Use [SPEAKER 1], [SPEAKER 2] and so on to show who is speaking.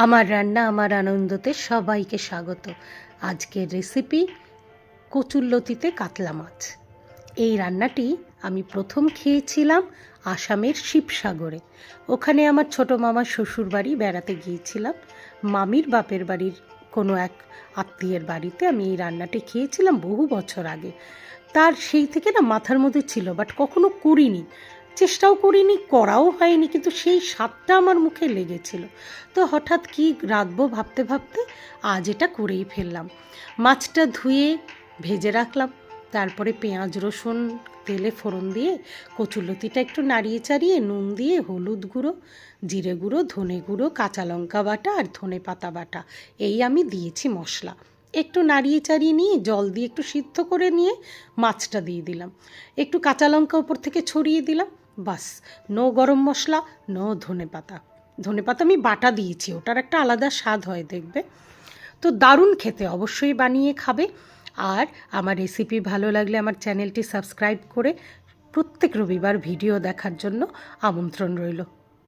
[SPEAKER 1] আমার রান্না আমার আনন্দতে সবাইকে স্বাগত। আজকের রেসিপি কচুরলতিতে কাতলা মাছ। এই রান্নাটি আমি প্রথম খেয়েছিলাম আসামের শিবসাগরে। ওখানে আমার ছোটো মামার শ্বশুর বাড়ি বেড়াতে গিয়েছিলাম। মামির বাপের বাড়ির কোনো এক আত্মীয়ের বাড়িতে আমি এই রান্নাটি খেয়েছিলাম বহু বছর আগে। তার সেই থেকে না মাথার মধ্যে ছিল, বাট কখনো করিনি, চেষ্টাও করিনি, করাও হয়নি, কিন্তু সেই স্বাদটা আমার মুখে লেগেছিল। তো হঠাৎ কি রাঁধবো ভাবতে ভাবতে আজ এটা করেই ফেললাম। মাছটা ধুয়ে ভেজে রাখলাম, তারপরে পেঁয়াজ রসুন তেলে ফোড়ন দিয়ে কচুরলতিটা একটু নাড়িয়ে চাড়িয়ে নুন দিয়ে হলুদ গুঁড়ো, জিরে গুঁড়ো, ধনে গুঁড়ো, কাঁচা লঙ্কা বাটা আর ধনে পাতা বাটা এই আমি দিয়েছি মশলা। একটু নাড়িয়ে চাড়িয়ে নিয়ে জল দিয়ে একটু সিদ্ধ করে নিয়ে মাছটা দিয়ে দিলাম, একটু কাঁচা লঙ্কা উপর থেকে ছড়িয়ে দিলাম। বাস, নো গরম মশলা, নো ধনে পাতা। ধনে পাতা আমি বাটা দিয়েছি, ওটার একটা আলাদা স্বাদ হয় দেখবে। তো দারুণ খেতে, অবশ্যই বানিয়ে খাবে। আর আমার রেসিপি ভালো লাগলে আমার চ্যানেলটি সাবস্ক্রাইব করে প্রত্যেক রবিবার ভিডিও দেখার জন্য আমন্ত্রণ রইল।